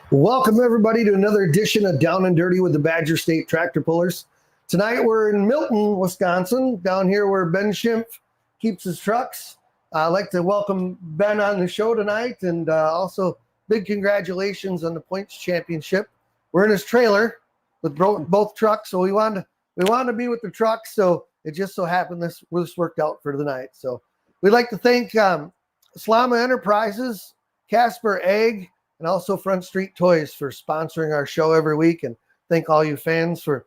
Welcome, everybody, to another edition of Down and Dirty with the Badger State Tractor Pullers. Tonight, we're in Milton, Wisconsin, down here where Ben Schimpf keeps his trucks. I'd like to welcome Ben on the show tonight, and also big congratulations on the points championship. We're in his trailer with both trucks, so we wanted to be with the trucks, so it just so happened this worked out for the night. So we'd like to thank Slama Enterprises, Casper Egg, and also Front Street Toys for sponsoring our show every week, and thank all you fans for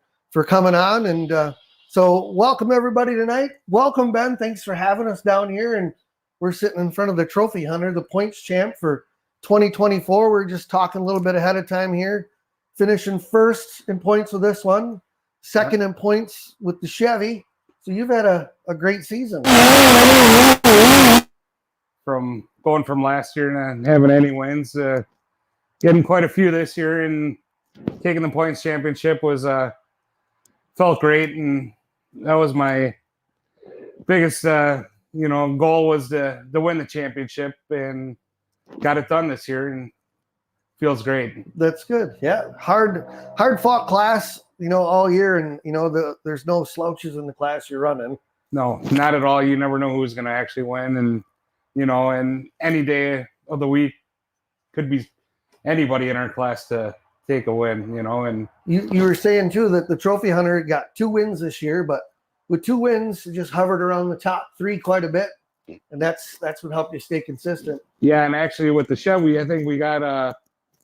coming on. And so welcome everybody tonight. Welcome, Ben. Thanks for having us down here. And we're sitting in front of the trophy hunter, the points champ for 2024. We're just talking a little bit ahead of time here, finishing first in points with this one, second in points with the Chevy. So you've had a great season. From going from last year and not having any wins, getting quite a few this year, and taking the points championship was felt great, and that was my biggest goal, was to win the championship, and got it done this year, and feels great. That's good. Yeah, hard fought class, all year, and there's no slouches in the class you're running. No, not at all. You never know who's going to actually win, and and any day of the week could be anybody in our class to take a win, and you were saying too that the trophy hunter got 2 wins this year, but with 2 wins, it just hovered around the top 3 quite a bit, and that's what helped you stay consistent. Yeah, and actually with the Chevy, I think we got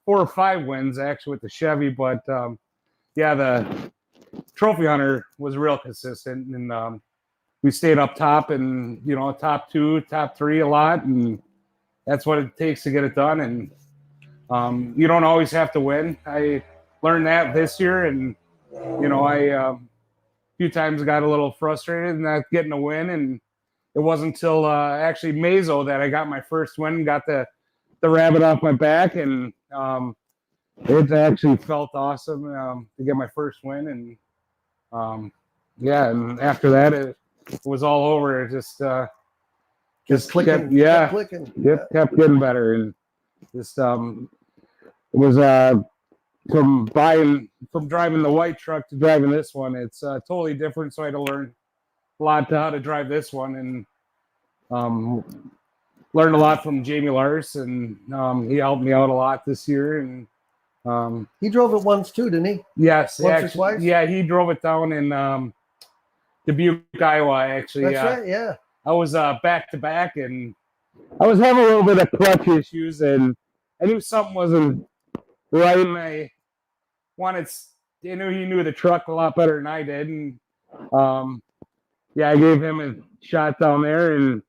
4 or 5 wins actually with the Chevy, but the trophy hunter was real consistent, and we stayed up top, and top 2, top 3 a lot, and that's what it takes to get it done. And you don't always have to win. I learned that this year, and I a few times got a little frustrated not getting a win, and it wasn't until actually Mazo that I got my first win, got the rabbit off my back, and it actually felt awesome to get my first win. And and after that it was all over. It just clicking, kept clicking. Kept getting better, and just it was from driving the white truck to driving this one. It's totally different. So I had to learn a lot to how to drive this one, and learned a lot from Jamie Lars, and he helped me out a lot this year. And he drove it once too, didn't he? Yes, once or twice. Yeah, he drove it down in Dubuque, Iowa. Actually, that's right. Yeah, I was back to back, and I was having a little bit of clutch issues, and I knew something wasn't right, and I knew he knew the truck a lot better than I did, and I gave him a shot down there, and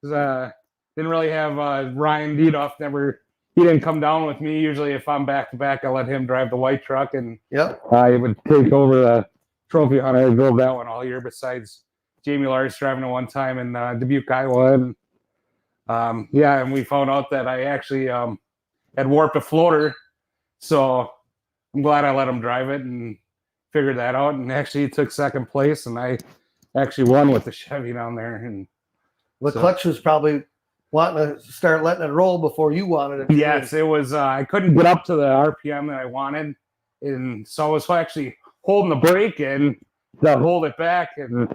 didn't really have Ryan Diedoff. He didn't come down with me. Usually, if I'm back to back, I let him drive the white truck, and he would take over the trophy hunter. I drove that one all year, besides Jamie Lars driving it one time in Dubuque, Iowa, and and we found out that I actually had warped a floater, so I'm glad I let him drive it and figured that out. And actually, he took second place, and I actually won with the Chevy down there. And the clutch was probably wanting to start letting it roll before you wanted it. Yes, it was. I couldn't get up to the RPM that I wanted, and so I was actually holding the brake and to hold it back. And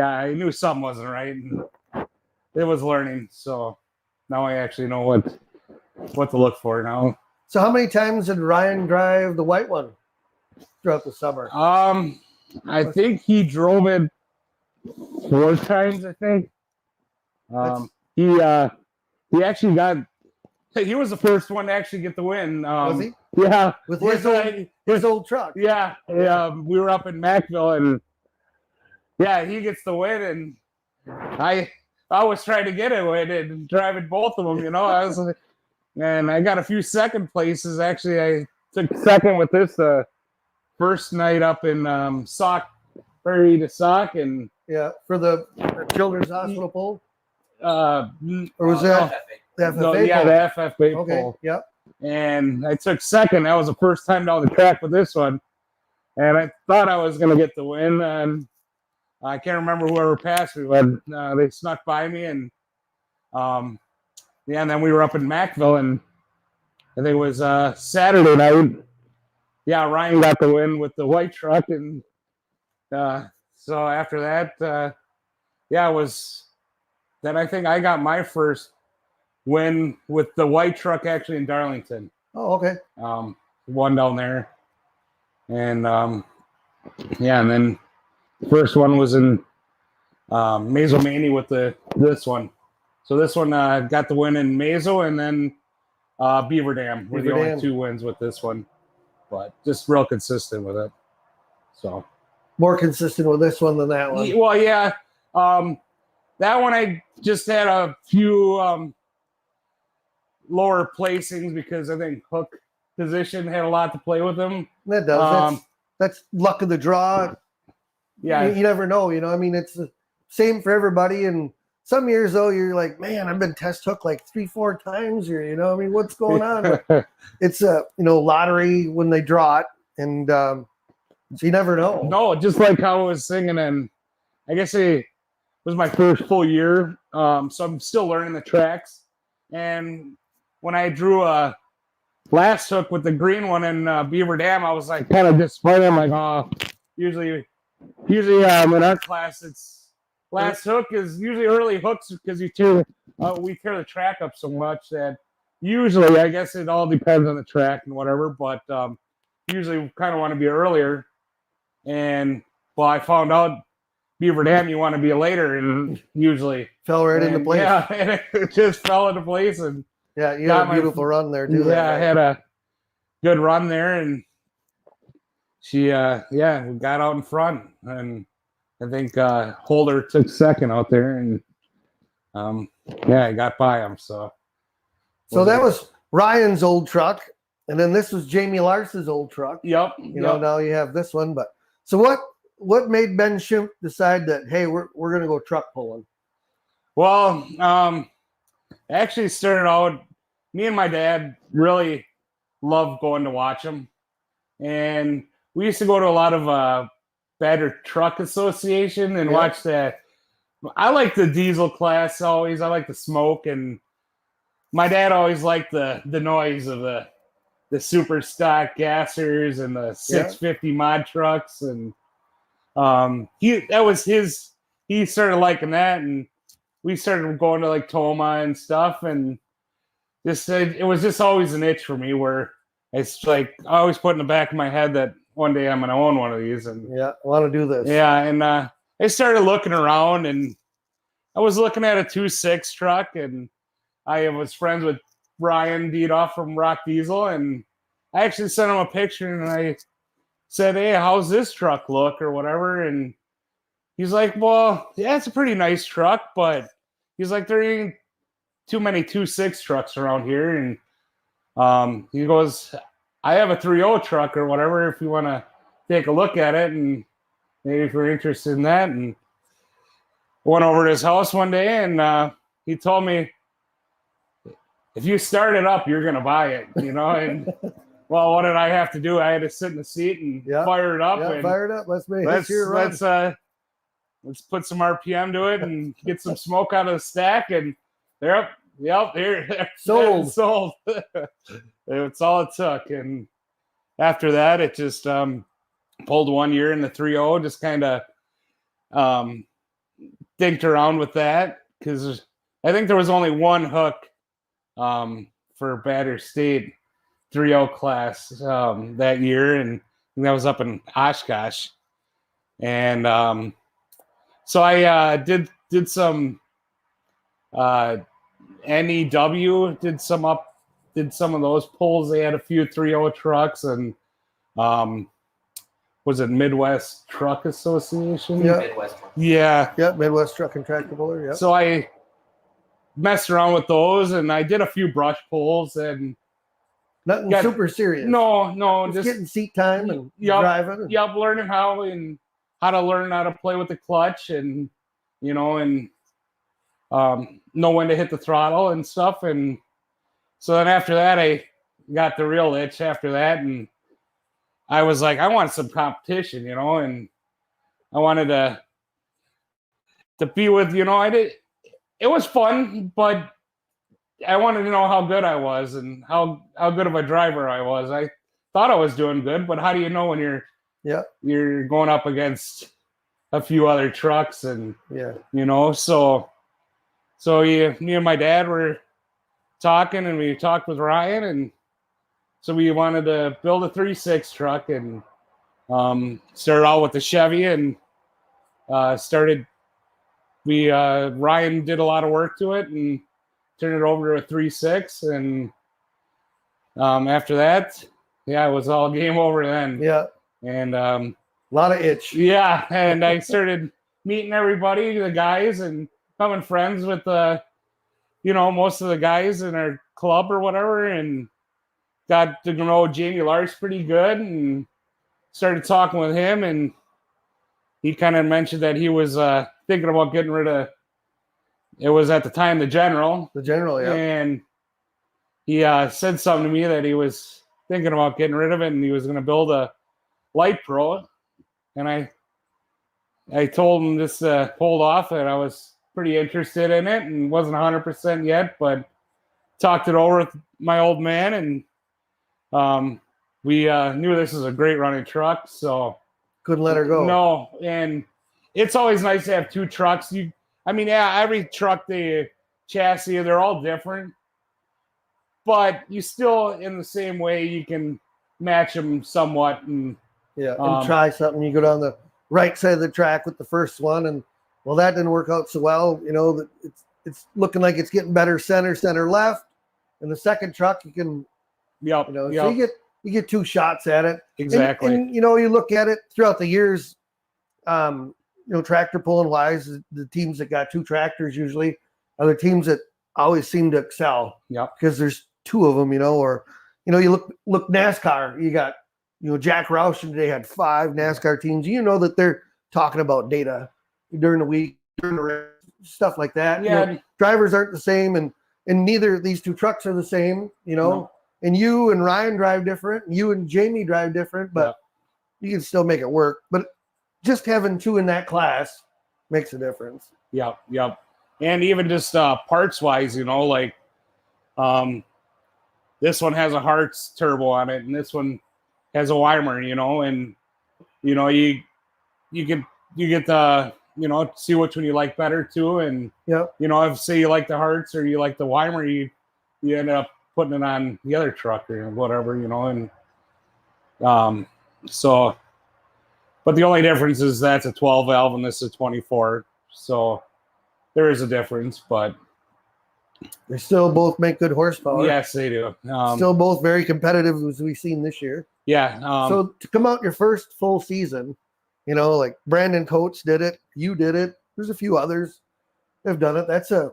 I knew something wasn't right, and it was learning. So now I actually know what to look for now. So how many times did Ryan drive the white one throughout the summer? I think he drove it 4 times. I think he actually he was the first one to actually get the win. Was he? Yeah, with his old truck. Yeah, we were up in Mackville, and he gets the win, and I was trying to get it win and driving both of them. I was like, and I got a few second places. Actually, I took second with this first night up in Sauk, Prairie to Sauk, and for the Children's Hospital pole. Or was that the FFA? No, yeah, the FFA pole. Yep. And I took second. That was the first time down the track with this one, and I thought I was going to get the win. And I can't remember whoever passed me, but they snuck by me, and and then we were up in Mackville, and think it was Saturday night. Yeah, Ryan got the win with the white truck, and so after that, yeah, it was. Then I think I got my first win with the white truck actually in Darlington. Oh, okay. One down there, and yeah, and then the first one was in Mazomanie with this one. So this one got the win in Mazo, and then Beaver Dam were the only 2 wins with this one, but just real consistent with it. So more consistent with this one than that one. Well, yeah, that one I just had a few lower placings because I think hook position had a lot to play with them. That does. That's luck of the draw. Yeah, you never know. I mean, it's the same for everybody. And some years though, you're like, man, I've been test hooked like 3-4 times here. I mean, what's going on? It's a lottery when they draw it, and so you never know. No, just like how I was singing, and I guess it was my first full year, so I'm still learning the tracks. And when I drew a last hook with the green one in Beaver Dam, I was like kind of disappointed. I'm like, oh, usually in our class, it's last hook is usually early hooks because we tear the track up so much that usually, I guess it all depends on the track and whatever, but usually we kind of want to be earlier. And well, I found out Beaver Dam you want to be later, and usually fell right into place. Yeah, and it just fell into place, and yeah, you had a beautiful run there too. Yeah, I had a good run there, and she we got out in front, and I think Holder took second out there, and I got by him. So that was Ryan's old truck, and then this was Jamie Lars's old truck. Yep. Now you have this one, but so what made Ben Schimpf decide that, hey, we're gonna go truck pulling? Well, actually started out, me and my dad really loved going to watch them, and we used to go to a lot of Better Truck Association and watch that. I like the diesel class always. I like the smoke, and my dad always liked the noise of the super stock gassers and the 650 mod trucks, and he started liking that, and we started going to like Toma and stuff, and just it was just always an itch for me where it's like I always put in the back of my head that one day I'm gonna own one of these, and I want to do this. Yeah, and I started looking around, and I was looking at a 2.6 truck, and I was friends with Brian Diedoff from Rock Diesel, and I actually sent him a picture, and I said, hey, how's this truck look or whatever, and he's like, well, yeah, it's a pretty nice truck, but he's like, there ain't too many 2.6 trucks around here, and he goes, I have a 3.0 truck or whatever if you want to take a look at it, and maybe if you're interested in that. And went over to his house one day, and he told me, if you start it up, you're going to buy it, and well, what did I have to do? I had to sit in the seat and fire it up. Yeah, fire it up. Let's put some RPM to it and get some smoke out of the stack, and they're up. Yep, here. Sold. Sold. It's all it took. And after that, it just pulled 1 year in the 3.0, just kind of dinked around with that because I think there was only one hook for Batter State 3.0 class that year, and that was up in Oshkosh. And so I did some NEW, did some of those pulls. They had a few 3.0 trucks, and was it Midwest Truck Association? Yeah. Midwest. Yeah. Yeah, Midwest Truck and Tractor Puller. Yeah. So I messed around with those, and I did a few brush pulls, and nothing super serious. No, just getting seat time and driving. Yep, learning how to learn how to play with the clutch, and know when to hit the throttle and stuff. And so then after that, I got the real itch after that, and I was like, I want some competition, and I wanted to be with, it was fun, but I wanted to know how good I was and how good of a driver I was. I thought I was doing good, but how do you know when you're going up against a few other trucks and so me and my dad were talking, and we talked with Ryan, and so we wanted to build a 3.6 truck, and started out with the Chevy, and Ryan did a lot of work to it and turned it over to a 3.6, and after that, it was all game over then. Yeah. And a lot of itch. Yeah, and I started meeting everybody, the guys, and becoming friends with most of the guys in our club or whatever, and got to know Jamie Lars pretty good, and started talking with him, and he kind of mentioned that he was thinking about getting rid of. It was at the time the General. The General, yeah. And he said something to me that he was thinking about getting rid of it, and he was going to build a Light Pro. And I told him just to hold off, and I was pretty interested in it, and wasn't 100% yet, but talked it over with my old man, and we knew this was a great running truck, so couldn't let her go. No, and it's always nice to have two trucks. Every truck, the chassis, they're all different, but you still, in the same way, you can match them somewhat, and try something. You go down the right side of the track with the first one, and that didn't work out so well. That it's looking like it's getting better center left, and the second truck you can so you get two shots at it. Exactly. And you look at it throughout the years, tractor pulling wise, the teams that got two tractors usually are the teams that always seem to excel. Yep. Because there's two of them, or you look NASCAR, you got Jack Roush, and they had 5 NASCAR teams. That they're talking about data during the week, during the race, stuff like that. Yeah. Drivers aren't the same, and neither of these two trucks are the same. No. And you and Ryan drive different. You and Jamie drive different, but you can still make it work. But just having two in that class makes a difference. Yep. And even just parts wise, this one has a Hartz turbo on it, and this one has a Weimer, and you get the see which one you like better too, and if say you like the Hartz or you like the Weimer, you end up putting it on the other truck or whatever, and so, but the only difference is that's a 12 valve and this is a 24, so there is a difference, but they still both make good horsepower. Yes, they do. Still both very competitive, as we've seen this year. Yeah. So to come out your first full season, like Brandon Coates did it, you did it. There's a few others that have done it. That's a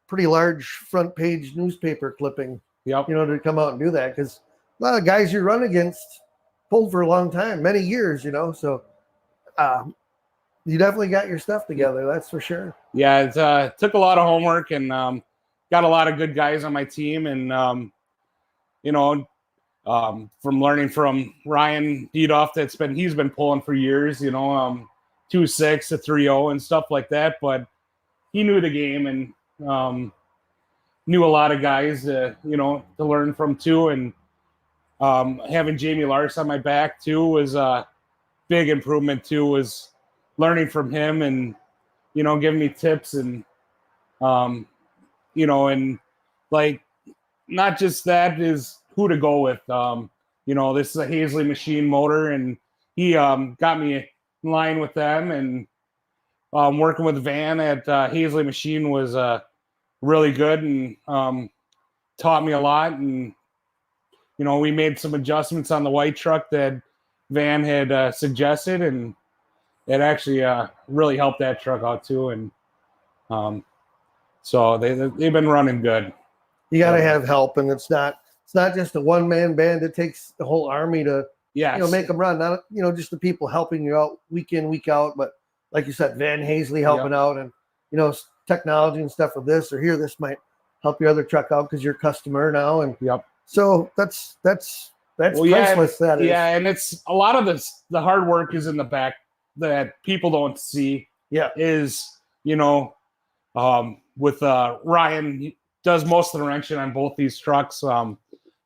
pretty large front page newspaper clipping. Yep. To come out and do that, because a lot of guys you run against pulled for a long time, many years. So you definitely got your stuff together. That's for sure. Yeah, it took a lot of homework, and got a lot of good guys on my team, and from learning from Ryan Diedoff, he's been pulling for years, 2.6 to 3.0 and stuff like that, but he knew the game, and knew a lot of guys to learn from too, and having Jamie Lars on my back too was a big improvement too, was learning from him, and giving me tips, and and like, not just that, is who to go with. This is a Hazley machine motor, and he got me in line with them, and working with Van at Hazley machine was really good, and taught me a lot. And we made some adjustments on the white truck that Van had suggested, and it actually really helped that truck out too. And so they've been running good. You got to have help, and it's not just a one-man band. It takes the whole army to make them run. Not just the people helping you out week in, week out, but like you said, Van Hazley helping out, and technology and stuff with this or here. This might help your other truck out because you're a customer now, and so that's priceless. That is. Yeah, and it's a lot of this. The hard work is in the back that people don't see. Yeah, is with Ryan, does most of the wrenching on both these trucks.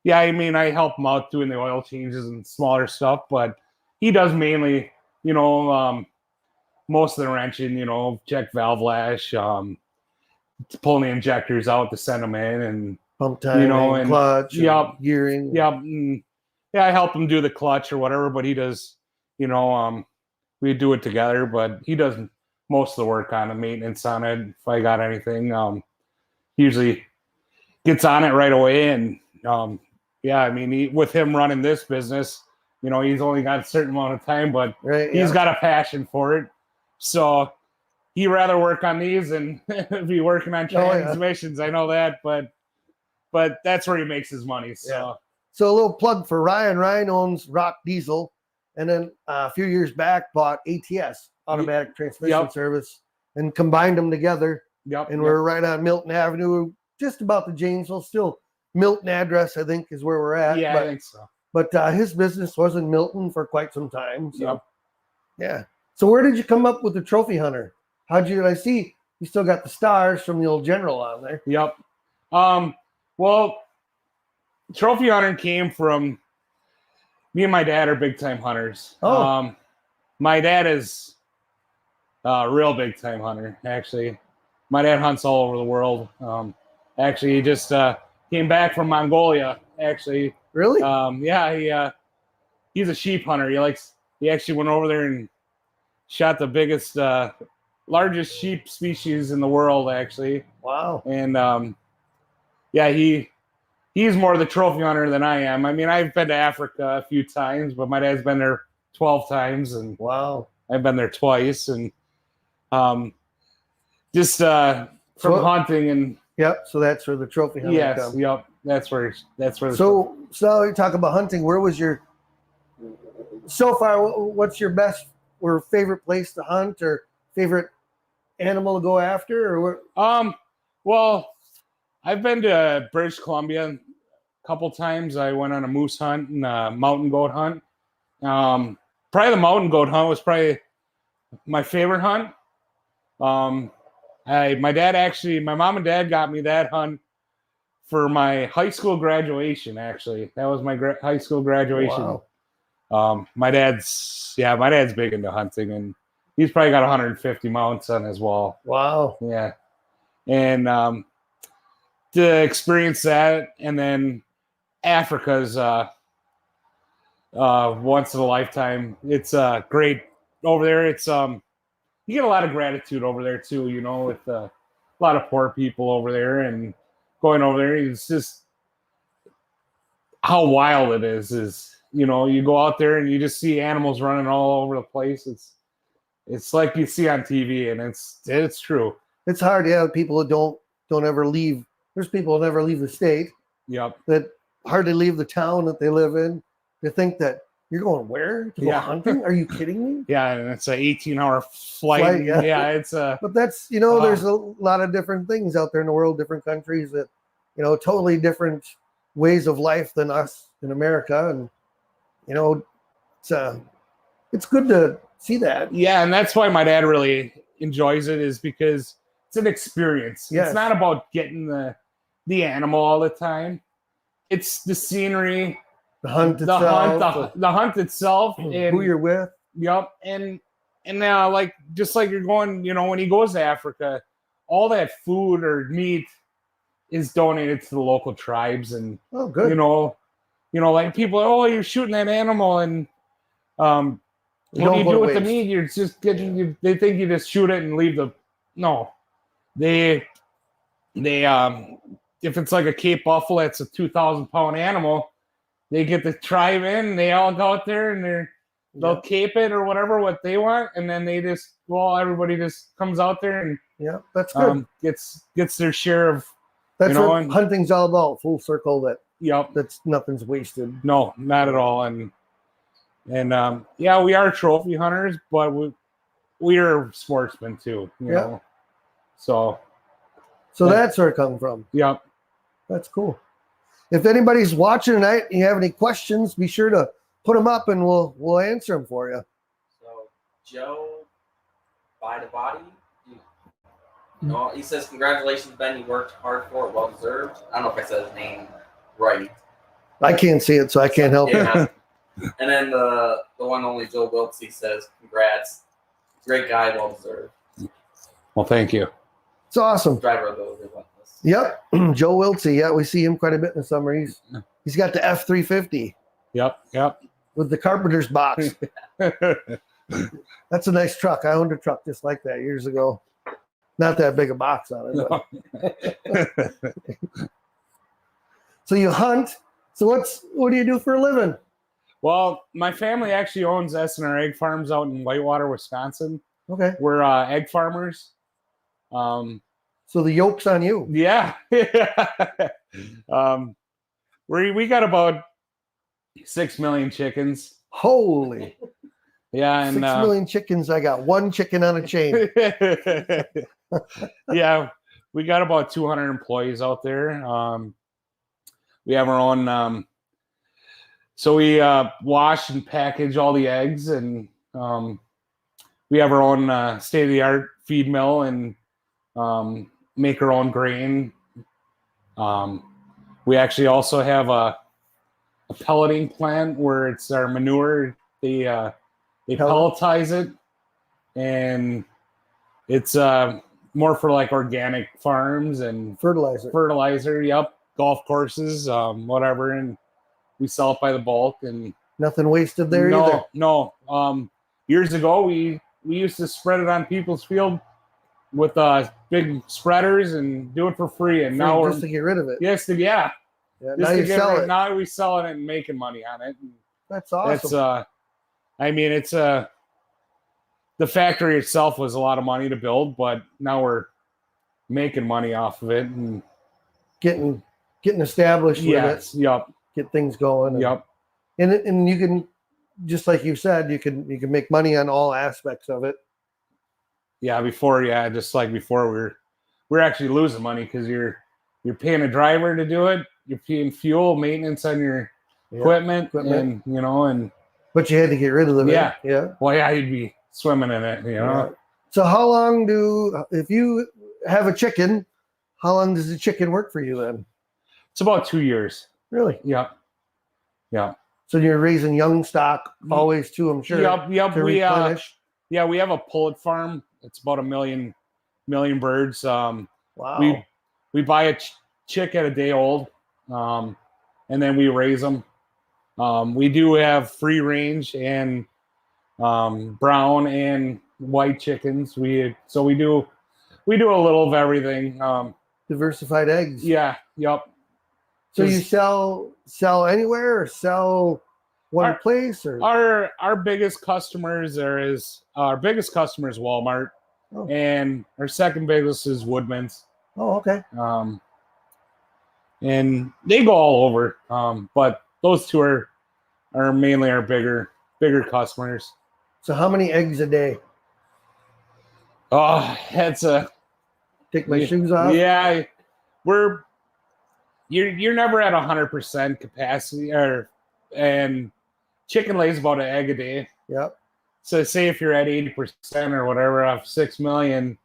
Yeah, I mean, I help him out doing the oil changes and smaller stuff, but he does mainly, most of the wrenching, check valve lash, pulling the injectors out to send them in, and pump timing, and clutch, yep, gearing. Yep. Yeah, I help him do the clutch or whatever, but he does, we do it together, but he does most of the work on the maintenance on it. If I got anything, he usually gets on it right away. And yeah, I mean, with him running this business, he's only got a certain amount of time, but he's got a passion for it. So he'd rather work on these than be working on transmissions. I know that, but that's where he makes his money. So. Yeah. So a little plug for Ryan. Ryan owns Rock Diesel, and then a few years back bought ATS, Automatic Transmission Service, and combined them together. And we're right on Milton Avenue, just about the Janesville. Still Milton address, I think, is where we're at. Yeah, I think so. But his business was in Milton for quite some time. So, yeah. So where did you come up with the Trophy Hunter? I see you still got the stars from the old General on there. Yep. Well, Trophy Hunter came from me and my dad are big time hunters. Oh. My dad is a real big time hunter, actually. My dad hunts all over the world. Actually, he just came back from Mongolia, actually. Really? Yeah, he's a sheep hunter. He actually went over there and shot the biggest, largest sheep species in the world, actually. Wow. And yeah, he's more the trophy hunter than I am. I mean, I've been to Africa a few times, but my dad's been there 12 times, and wow, I've been there twice, and just from hunting and. Yep. So that's where the trophy hunter comes. Yep. That's where. So you talk about hunting. Where was your so far? What's your best or favorite place to hunt, or favorite animal to go after, or where? Well, I've been to British Columbia a couple times. I went on a moose hunt and a mountain goat hunt. Probably the mountain goat hunt was probably my favorite hunt. My mom and dad got me that hunt for my high school graduation. Actually, that was my high school graduation. Wow. My dad's big into hunting, and he's probably got 150 mounts on his wall. Wow. Yeah, and to experience that, and then Africa's once in a lifetime. It's great over there. It's you get a lot of gratitude over there too, with a lot of poor people over there, and going over there, it's just how wild it is you go out there and you just see animals running all over the place. It's like you see on TV, and it's true. It's hard. Yeah. People that don't ever leave. There's people that never leave the state. Yep. That hardly leave the town that they live in. They think that you're going where? To go hunting? Are you kidding me? Yeah, and it's an 18-hour flight. Yeah, it's a. But that's there's a lot of different things out there in the world, different countries that totally different ways of life than us in America, and it's good to see that. Yeah, and that's why my dad really enjoys it, is because it's an experience. Yes. It's not about getting the animal all the time. It's the scenery, the hunt itself, and who you're with. Yep, and now just like you're going, when he goes to Africa, all that food or meat is donated to the local tribes, and oh, good. Like people, you're shooting that animal, and what do you do with the meat? You're just getting. They think you just shoot it and leave the. No, they if it's like a Cape Buffalo, it's a 2,000-pound animal. They get the tribe in, they all go out there and they'll cape it or whatever what they want, and then everybody just comes out there and that's good. Gets their share of. That's what hunting's all about. Full circle. That's nothing's wasted. No, not at all. And we are trophy hunters, but we are sportsmen too. You know, so that's where it comes from. Yep. That's cool. If anybody's watching tonight and you have any questions, be sure to put them up and we'll answer them for you. So, Joe, buy the body. No, he says, congratulations, Ben. You worked hard for it. Well deserved. I don't know if I said his name right. I can't see it, so I can't help it. Yeah. And then the one only Joe Wiltsey says, congrats. Great guy, well deserved. Well, thank you. It's awesome. Driver of the Relentless. Yep. Joe Wiltsey. Yeah, we see him quite a bit in the summer. He's got the F-350 Yep. with the carpenter's box. That's a nice truck. I owned a truck just like that years ago. Not that big a box on it. But. So you hunt. So what do you do for a living? Well, my family actually owns S&R Egg Farms out in Whitewater, Wisconsin. Okay. We're egg farmers. So the yoke's on you. Yeah. We got about 6 million chickens. Holy. Yeah, and 6 million chickens. I got one chicken on a chain. Yeah, we got about 200 employees out there. We have our own. So we wash and package all the eggs, and we have our own state-of-the-art feed mill and make our own grain. We actually also have a pelleting plant where it's our manure. They pelletize it, and it's more for like organic farms and fertilizer. Yep, golf courses, whatever, and we sell it by the bulk. And nothing wasted there either. No. Years ago, we used to spread it on people's field with big spreaders and do it for free. And now just to get rid of it. Yes, yeah. Now you sell it. Now we sell it and making money on it. That's awesome. It's the factory itself was a lot of money to build, but now we're making money off of it and getting established with it. Yep. Get things going. Yep. And you can, just like you said, you can make money on all aspects of it. Yeah, just like before we're actually losing money because you're paying a driver to do it, you're paying fuel, maintenance on your equipment, and but you had to get rid of them. Yeah. Yeah. Well, yeah, you'd be swimming in it, Yeah. So how long if you have a chicken, how long does the chicken work for you then? It's about 2 years. Really? Yeah. Yeah. So you're raising young stock always too, I'm sure. Yep. To replenish. We have a pullet farm. It's about a million birds. Wow. We buy a chick at a day old, and then we raise them. We do have free range and brown and white chickens. We do a little of everything. Diversified eggs. Yeah. Yep. So you sell anywhere or sell one place, or our biggest customers is Walmart, and our second biggest is Woodman's. Oh, okay. And they go all over, but those two are mainly our bigger customers. So how many eggs a day? Oh, that's take my shoes off. Yeah, you're never at 100% capacity, and chicken lays about an egg a day. Yep. So say if you're at 80% or whatever of 6 million,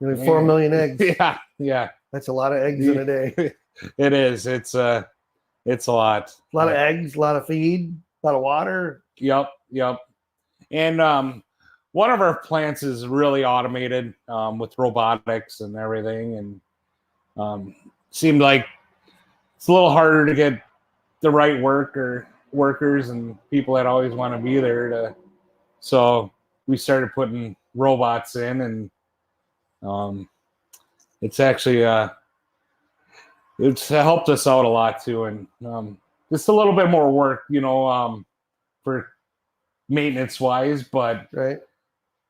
you have 4 million eggs. Yeah. That's a lot of eggs in a day. It is. It's a lot. A lot of eggs, a lot of feed, a lot of water. Yep. And one of our plants is really automated with robotics and everything, and seemed like it's a little harder to get the right workers and people that always want to be there so we started putting robots in, and it's actually it's helped us out a lot too, and just a little bit more work, for maintenance wise, but right.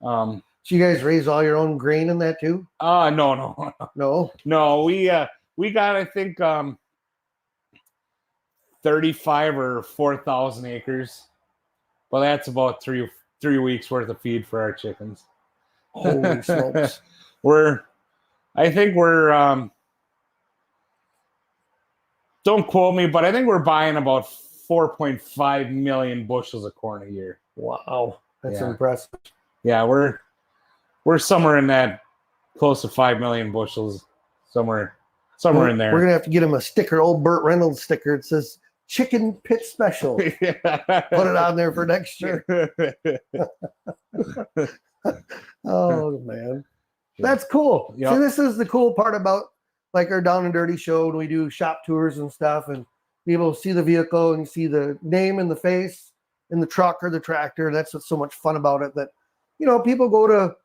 So you guys raise all your own grain in that too? No. We got, I think, 35 or 4,000 acres. Well, that's about three weeks worth of feed for our chickens. Holy smokes. I think we're don't quote me, but I think we're buying about 4.5 million bushels of corn a year. Wow. That's impressive. Yeah, we're somewhere in that close to 5 million bushels somewhere in We're there. gonna have to get him a sticker, old Burt Reynolds sticker. It says Chicken Pit Special. Put it on there for next year. Oh man, that's cool. Yep. See, this is the cool part about like our Down and Dirty show when we do shop tours and stuff, and people see the vehicle and see the name and the face in the truck or the tractor. That's what's so much fun about it. That people go to,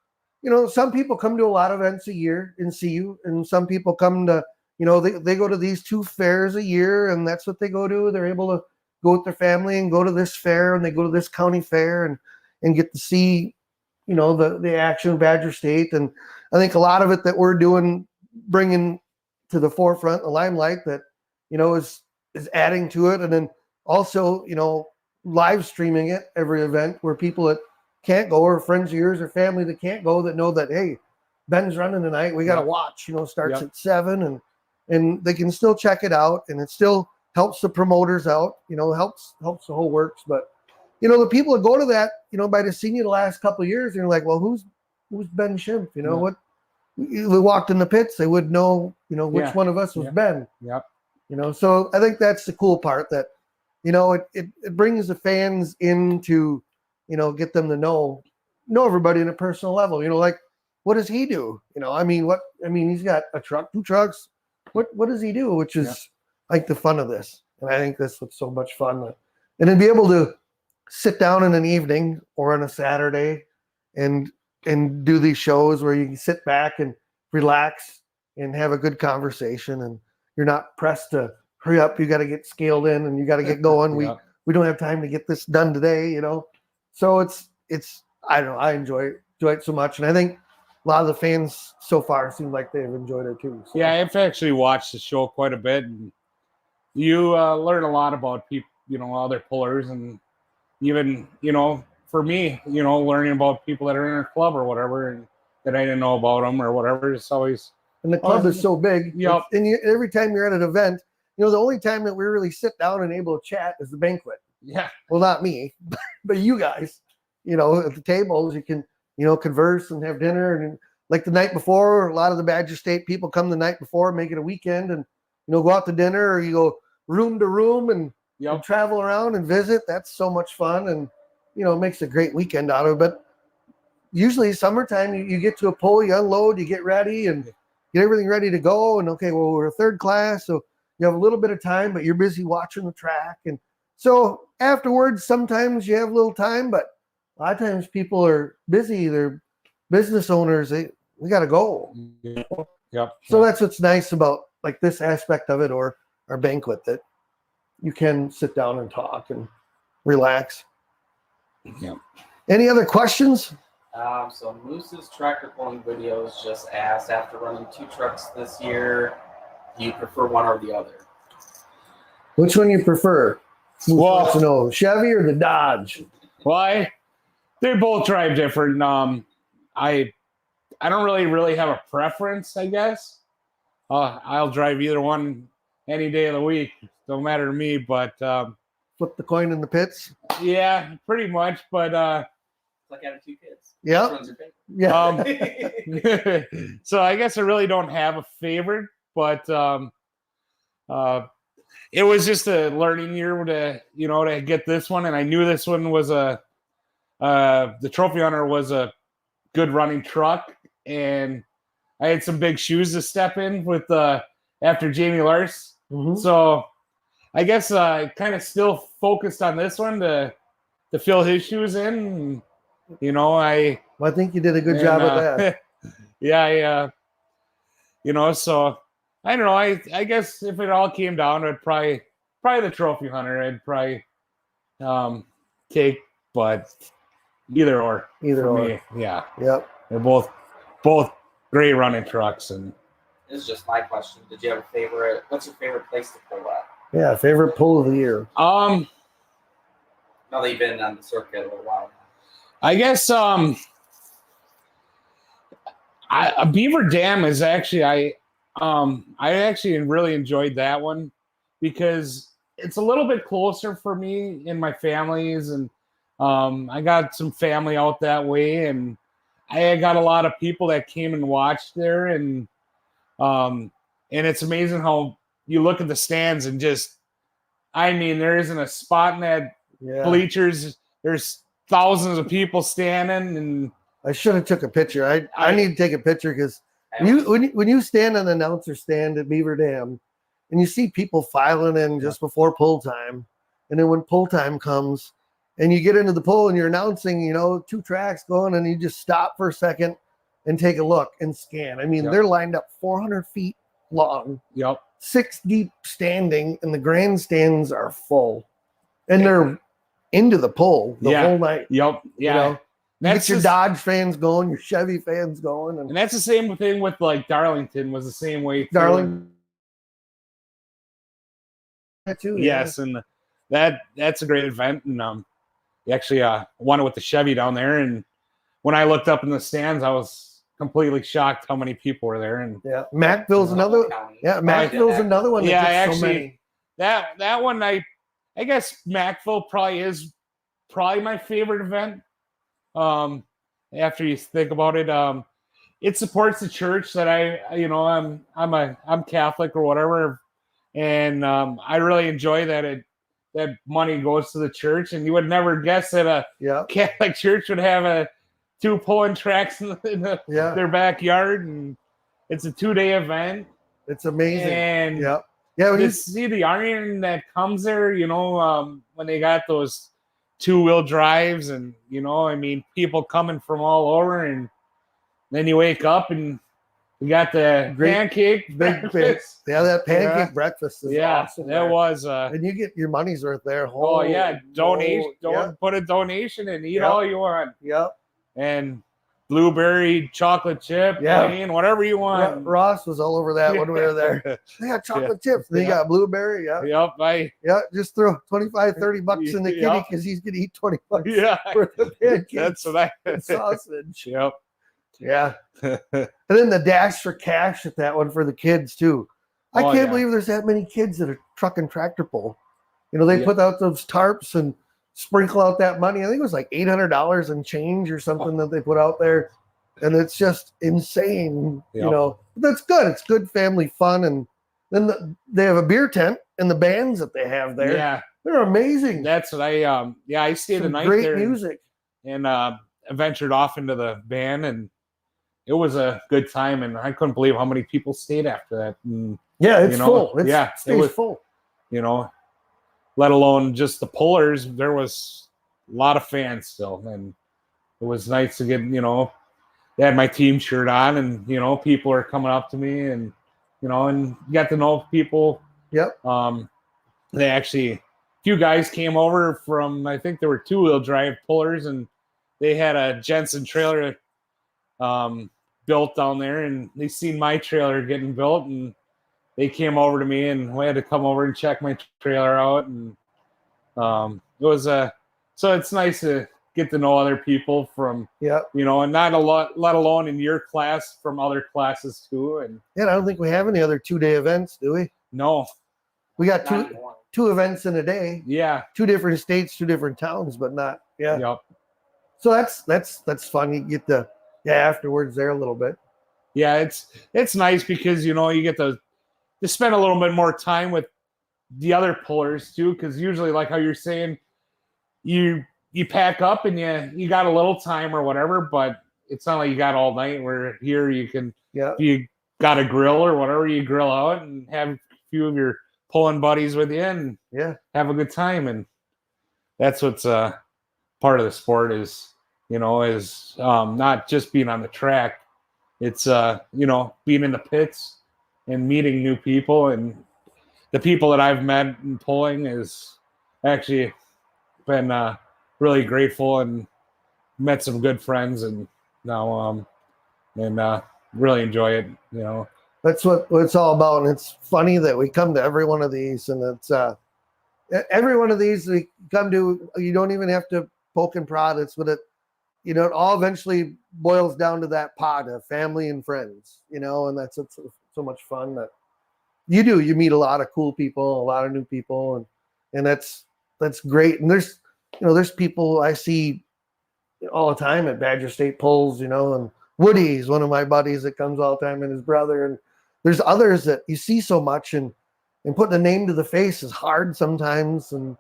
some people come to a lot of events a year and see you, and some people come to, they go to these 2 fairs a year, and that's what they go to. They're able to go with their family and go to this fair, and they go to this county fair and get to see, the action of Badger State. And I think a lot of it that we're doing, bringing to the forefront, the limelight, that is adding to it, and then also live streaming it every event, where people that can't go, or friends of yours or family that can't go, that know that, hey, Ben's running tonight, we got to watch. Starts at 7, and they can still check it out, and it still helps the promoters out. Helps the whole works. But the people that go to that, by just seeing you the last couple of years, and you're like, well, who's Ben Schimpf? What? They walked in the pits, they would know, which one of us was Ben. Yep. So I think that's the cool part, that, it brings the fans into, get them to know everybody on a personal level. Like, what does he do? He's got a truck, 2 trucks. What does he do? Which is like the fun of this. And I think that's what's so much fun. And then be able to sit down in an evening or on a Saturday and do these shows where you can sit back and relax and have a good conversation, and you're not pressed to hurry up. You got to get scaled in and you got to get going. We don't have time to get this done today, So it's I don't know. I enjoy it so much, and I think a lot of the fans so far seem like they've enjoyed it too. So. Yeah, I've actually watched the show quite a bit, and you learn a lot about people, other pullers, and even for me, learning about people that are in a club or whatever, and that I didn't know about them or whatever. It's always. And the club is so big. Yep. And every time you're at an event, the only time that we really sit down and able to chat is the banquet. Yeah. Well, not me, but you guys, at the tables, you can, converse and have dinner. And like the night before, a lot of the Badger State people come the night before, make it a weekend, and, go out to dinner, or you go room to room and, and travel around and visit. That's so much fun. And, it makes a great weekend out of it. But usually summertime, you get to a pull, you unload, you get ready and get everything ready to go. And okay, well, we're a 3rd class, so you have a little bit of time, but you're busy watching the track. And so afterwards, sometimes you have a little time, but a lot of times people are busy. They're business owners. We got to go. Yep. So that's what's nice about like this aspect of it, or our banquet, that you can sit down and talk and relax. Yeah. Any other questions? So Moose's tractor pulling videos just asked, after running 2 trucks this year, do you prefer one or the other? Which one you prefer? Who wants to know, Chevy or the Dodge? Well, they both drive different. I don't really have a preference, I guess. I'll drive either one any day of the week. Don't matter to me, but flip the coin in the pits. Yeah, pretty much. But it's like having 2 kids. Yeah. Yeah. So I guess I really don't have a favorite, but it was just a learning year to get this one, and I knew this one was the Trophy Hunter was a good running truck, and I had some big shoes to step in with after Jamie Lars. Mm-hmm. So I guess I kind of still focused on this one to fill his shoes in. I think you did a good job at that. Yeah, so I don't know. I guess if it all came down to it, probably the Trophy Hunter, I'd probably take, but either or. Me, yeah. Yep. They're both great running trucks. And this is just my question. Did you have a favorite? What's your favorite place to pull at? Yeah, favorite pull of the year. Now that you've been on the circuit a little while. I guess a Beaver Dam is actually I actually really enjoyed that one because it's a little bit closer for me and my families, and I got some family out that way, and I got a lot of people that came and watched there, and it's amazing how you look at the stands and just, I mean, there isn't a spot in that bleachers. There's thousands of people standing, and I should have took a picture. I need to take a picture because when you stand on the announcer stand at Beaver Dam, and you see people filing in just before pull time, and then when pull time comes, and you get into the pull and you're announcing, 2 tracks going, and you just stop for a second and take a look and scan. I mean, they're lined up 400 feet long. 6 deep standing, and the grandstands are full, and they're into the pull the whole night. You get your Dodge fans going, your Chevy fans going, and that's the same thing with like Darlington was the same way. Darlington, too. Yes, and that's a great event, and actually won it with the Chevy down there. And when I looked up in the stands, I was completely shocked how many people were there. And Mackville's another. Mackville's another one. Yeah, actually, that one I guess Mackville probably is my favorite event. After you think about it, it supports the church that I'm Catholic or whatever, and I really enjoy that that money goes to the church. And you would never guess that a Catholic church would have 2 pulling tracks in their backyard, and it's a 2-day event. It's amazing. And when you see the iron that comes there, when they got those 2-wheel drives, and I mean, people coming from all over, and then you wake up and you got the pancake breakfast. That pancake breakfast is awesome. That was and you get your money's worth there. Donation. Put a donation and eat all you want. And blueberry, chocolate chip, plain, whatever you want. Ross was all over that when we were there. They got chocolate chips. Then you got blueberry. Just throw $25-$30 in the kitty because he's gonna eat $20 for the pancakes. That's what sausage. And then the dash for cash at that one for the kids too. I can't believe there's that many kids that are trucking tractor pull. They put out those tarps and sprinkle out that money. I think it was like $800 and change or something that they put out there, and it's just insane. But that's good. It's good family fun, and then they have a beer tent and the bands that they have there. They're amazing. That's what I stayed the night great there. Great music, and ventured off into the van, and it was a good time. And I couldn't believe how many people stayed after that. And, it's full. It was full. Let alone just the pullers, there was a lot of fans still, and it was nice to get, they had my team shirt on, and people are coming up to me, and and got to know people. They actually, a few guys came over from, I think there were 2-wheel drive pullers, and they had a Jensen trailer built down there, and they seen my trailer getting built, and they came over to me, and we had to come over and check my trailer out. And it was so it's nice to get to know other people from, and not a lot, let alone in your class, from other classes too. And I don't think we have any other 2-day events, do we? No. We got two events in a day. 2 different states, 2 different towns, but not. So that's fun. You get the afterwards there a little bit. It's nice because you get to spend a little bit more time with the other pullers too, because usually, like how you're saying, you pack up and you got a little time or whatever, but it's not like you got all night. Where here you can, if you got a grill or whatever, you grill out and have a few of your pulling buddies with you and have a good time. And that's what's part of the sport is not just being on the track. It's being in the pits and meeting new people. And the people that I've met in pulling is actually been really grateful, and met some good friends, and now really enjoy it. That's what it's all about. And it's funny that we come to every one of these, and it's every one of these we come to, you don't even have to poke and prod. It's what it all eventually boils down to that pot of family and friends, and that's so much fun that you meet a lot of cool people, a lot of new people, and that's great. And there's people I see all the time at Badger State Pulls, and Woody's one of my buddies that comes all the time, and his brother. And there's others that you see so much, and putting a name to the face is hard sometimes. And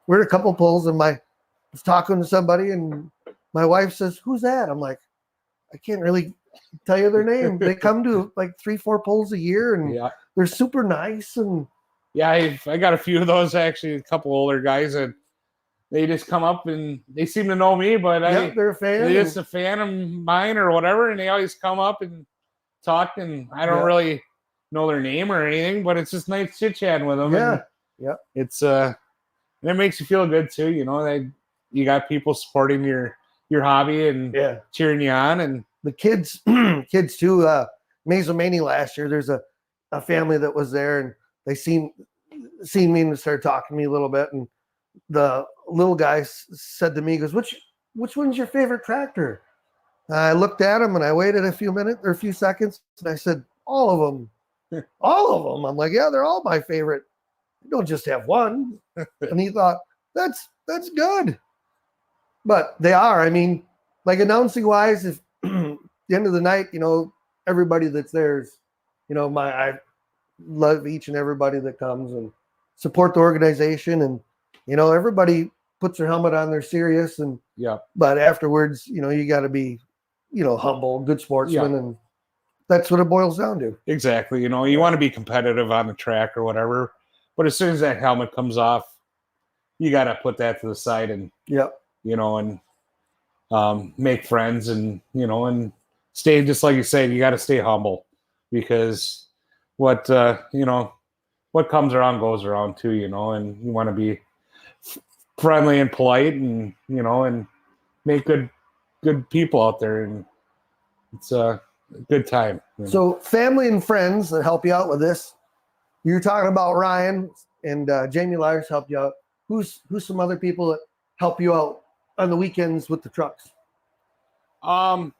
we're at a couple pulls, and I was talking to somebody, and my wife says, "Who's that?" I'm like, I can't really tell you their name. They come to like 3-4 pulls a year, and they're super nice. And I got a few of those, actually, a couple older guys that they just come up and they seem to know me, but they're a fan. They're just a fan of mine or whatever, and they always come up and talk, and I don't really know their name or anything, but it's just nice chit chatting with them. Yeah. It's and it makes you feel good too, that you got people supporting your hobby and cheering you on. And the kids too. Mazomania last year, there's a family that was there, and they seen me and started talking to me a little bit. And the little guy said to me, he goes, which one's your favorite tractor? I looked at him and I waited a few seconds, and I said, all of them. All of them. I'm like, yeah, they're all my favorite. You don't just have one. And he thought, that's good. But they are. I mean, like announcing wise, if the end of the night, everybody that's there is, I love each and everybody that comes and support the organization. And, everybody puts their helmet on, they're serious. And but afterwards, you got to be, humble, good sportsman. And that's what it boils down to. Exactly. You want to be competitive on the track or whatever, but as soon as that helmet comes off, you got to put that to the side and, and make friends and, and stay, just like you said, you got to stay humble, because what comes around goes around too, and you want to be friendly and polite and, and make good people out there. And it's a good time. So family and friends that help you out with this, you're talking about Ryan and Jamie Lyers helped you out. Who's some other people that help you out on the weekends with the trucks? Well,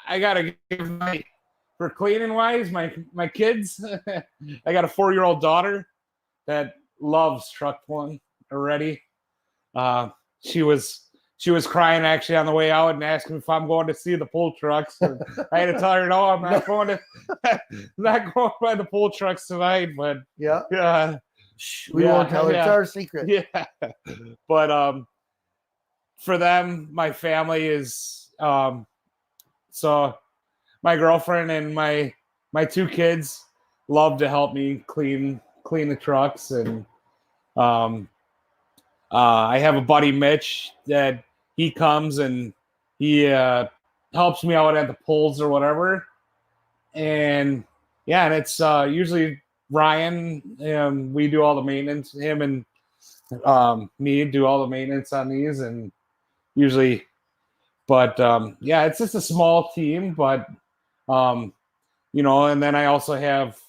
I gotta give for cleaning wise, my kids. I got a 4-year-old daughter that loves truck pulling already. She was crying actually on the way out and asking if I'm going to see the pull trucks. And I had to tell her, no, I'm not going by the pull trucks tonight. But we won't tell her. It's our secret. Yeah, but for them, my family is so my girlfriend and my 2 kids love to help me clean the trucks. And I have a buddy, Mitch, that he comes and he helps me out at the pulls or whatever. And and it's usually Ryan. We do all the maintenance. Him and me do all the maintenance on these, and usually. But it's just a small team. But and then I also have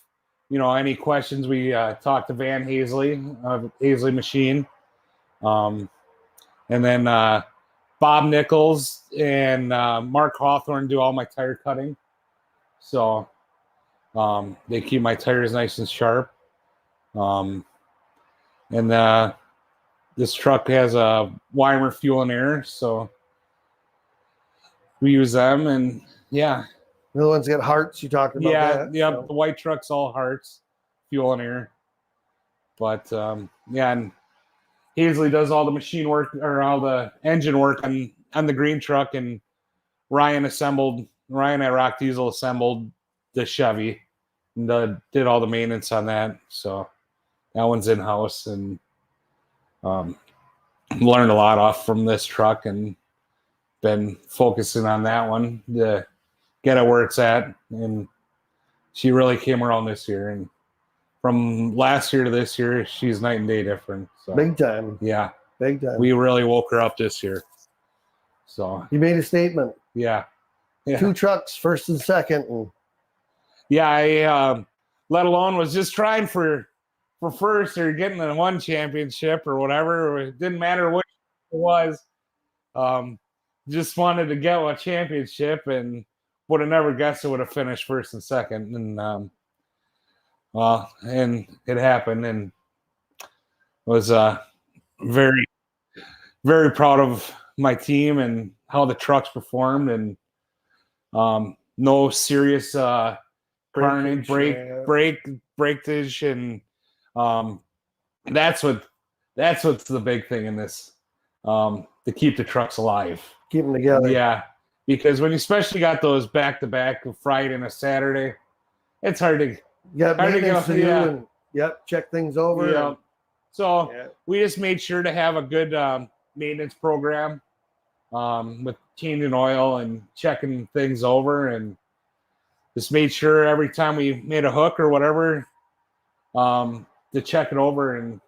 any questions, we talk to Van Hazley of Hazley Machine. And then Bob Nichols and Mark Hawthorne do all my tire cutting. So they keep my tires nice and sharp. And this truck has a Weimer fuel and air, so we use them. And the other one's got hearts. You talked about that. So. The white truck's all hearts, fuel and air. But and Hazley does all the machine work or all the engine work on the green truck, and Ryan at Rock Diesel assembled the Chevy and did all the maintenance on that. So that one's in-house, and learned a lot off from this truck and been focusing on that one to get it where it's at. And she really came around this year, and from last year to this year, she's night and day different. So, big time. Yeah. Big time. We really woke her up this year. So you made a statement. Yeah. 2 trucks, first and second. And... I let alone was just trying for first or getting the 1 championship or whatever. It didn't matter what it was. Just wanted to get a championship, and would have never guessed it would have finished first and second. And and it happened, and was very very proud of my team and how the trucks performed, and no serious carnage, breakage, and that's what's the big thing in this, to keep the trucks alive. Keep them together. Yeah, because when you especially got those back-to-back, a Friday and a Saturday, it's hard to You got maintenance to do, and check things over. Yeah. So we just made sure to have a good maintenance program, with changing oil and checking things over, and just made sure every time we made a hook or whatever, to check it over and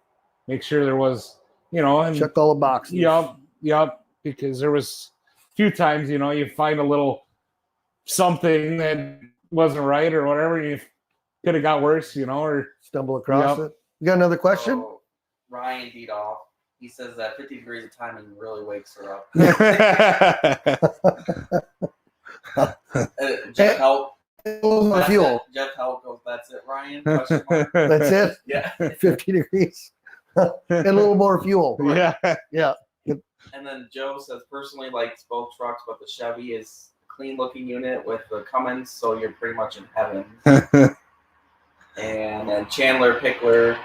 make sure there was, and check all the boxes. Yep. Because there was a few times, you find a little something that wasn't right or whatever, and you could have got worse, or stumble across it. You got another question? So, Ryan Deedoff, he says that 50 degrees of timing really wakes her up. Jeff Help. Fuel. Jeff Help goes, that's it, Ryan? That's it? Yeah. 50 degrees. And a little more fuel. Yeah. Yeah. And then Joe says, personally likes both trucks, but the Chevy is a clean looking unit with the Cummins, so you're pretty much in heaven. And then Chandler Pickler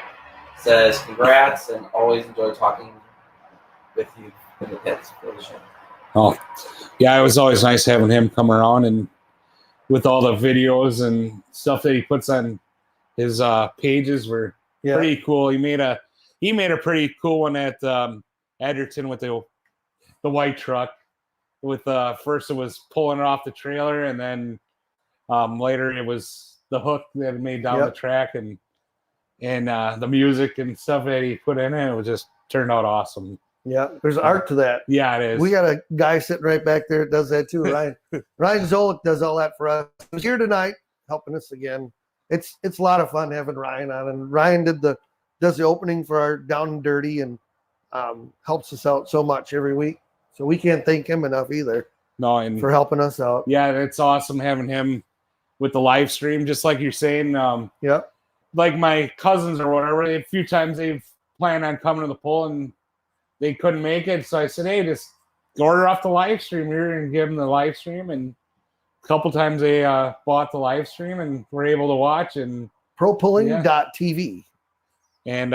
says, congrats, and always enjoy talking with you in the pits for the show. Oh, yeah, it was always nice having him come around, and with all the videos and stuff that he puts on his pages were pretty cool. He made a pretty cool one at Edgerton with the white truck. With first it was pulling it off the trailer, and then later it was the hook that it made down the track, and the music and stuff that he put in it. It was just turned out awesome. Yeah, there's art to that. Yeah, it is. We got a guy sitting right back there that does that too, Ryan. Ryan Zolik does all that for us. He's here tonight helping us again. It's a lot of fun having Ryan on, and Ryan does the opening for our Down and Dirty, and helps us out so much every week. So we can't thank him enough either. No, and for helping us out. Yeah, it's awesome having him with the live stream, just like you're saying. Like my cousins or whatever, a few times they've planned on coming to the poll and they couldn't make it. So I said, hey, just order off the live stream here and give them the live stream. And a couple times they bought the live stream and were able to watch. And ProPulling.tv. And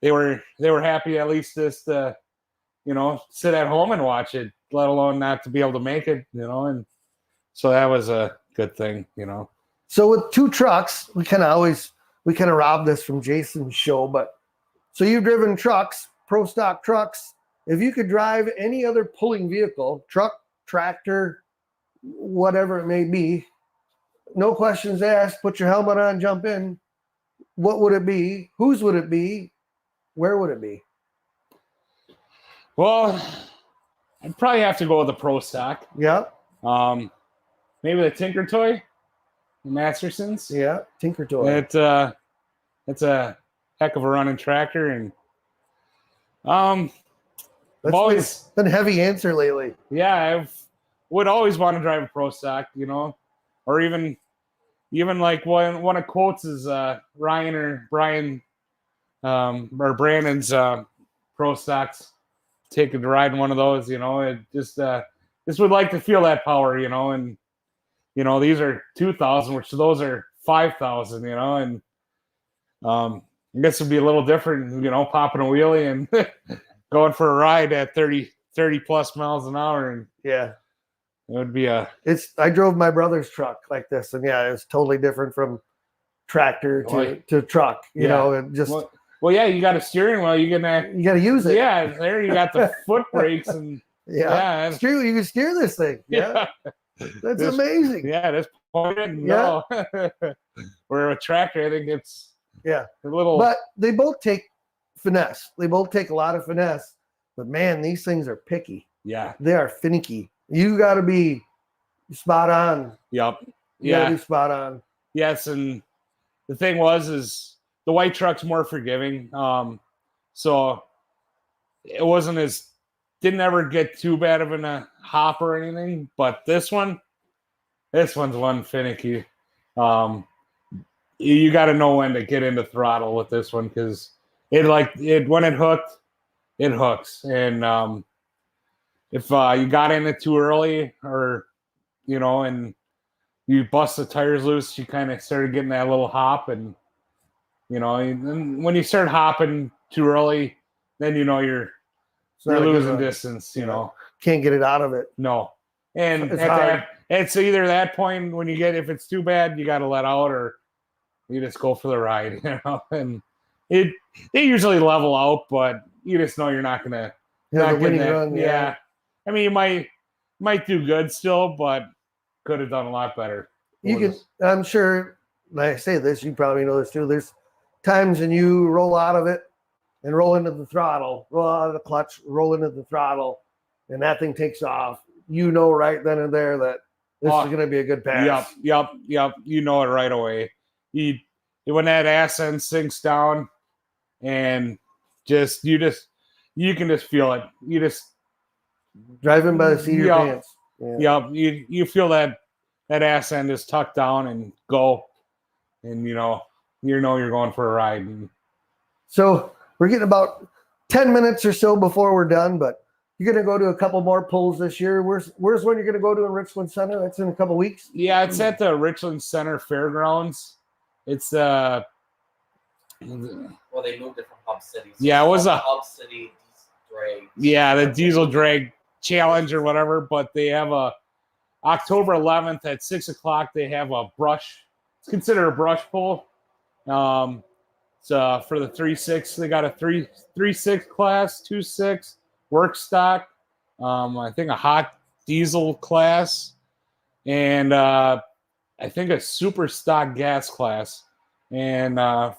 they were happy at least just to, sit at home and watch it, let alone not to be able to make it, and so that was a good thing, So with two trucks, we kind of robbed this from Jason's show, but so you've driven trucks, pro stock trucks. If you could drive any other pulling vehicle, truck, tractor, whatever it may be, no questions asked, put your helmet on, jump in. What would it be? Whose would it be? Where would it be? Well, I'd probably have to go with the pro stock. Yeah. Maybe the Tinker Toy, the Mastersons. Yeah, Tinker Toy. It's a heck of a running tractor, and That's always been a heavy answer lately. Yeah, I would always want to drive a pro stock, or even like one of Quotes is Ryan or Brian or Brandon's pro stocks. Take a ride in one of those, it just would like to feel that power, and these are 2,000, which those are 5,000, and I guess it'd be a little different, popping a wheelie and going for a ride at 30 plus miles an hour, and it would be I drove my brother's truck like this, and it's totally different from tractor to truck, and just. Well, yeah, you got a steering wheel. You got to use it. Yeah, there you got the foot brakes and you can steer this thing. Yeah, that's amazing. Yeah, that's pointed. No, where a tractor, I think it's a little. But they both take finesse. They both take a lot of finesse. But man, these things are picky. Yeah, they are finicky. You got to be spot on. Yep. You got to be spot on. Yes, and the thing is the white truck's more forgiving. So it didn't ever get too bad of a hop or anything. But this one's one finicky. You got to know when to get into throttle with this one, because when it hooked, it hooks. And if you got in it too early, or and you bust the tires loose, you kind of started getting that little hop, and and when you start hopping too early, then you're losing distance. Can't get it out of it. No, and It's hard. It's either that point when if it's too bad, you got to let out, or you just go for the ride. And they usually level out, but you just know you're not gonna The winning run. Yeah, I mean, you might do good still, but could have done a lot better. I'm sure, like I say this, you probably know this too. There's times when you roll out of it and roll into the throttle, roll out of the clutch, roll into the throttle, and that thing takes off. Right then and there that this is going to be a good pass. Yep. You know it right away. When that ass end sinks down, and you can just feel it. You just driving by the seat of your pants. Yeah. Yep. You feel that ass end is tucked down and go, and you're going for a ride. So we're getting about 10 minutes or so before we're done, but you're going to go to a couple more pulls this year. Where's one you're going to go to in Richland Center? That's in a couple weeks. Yeah, it's at the Richland Center Fairgrounds. It's well, they moved it from Hub City. So it was a Hub City drag. Yeah, the diesel drag challenge or whatever. But they have a October 11th at 6:00. They have a brush. It's considered a brush pull. So for the 3.6, they got a 3.6 class, 2.6 work stock. I think a hot diesel class, and I think a super stock gas class. And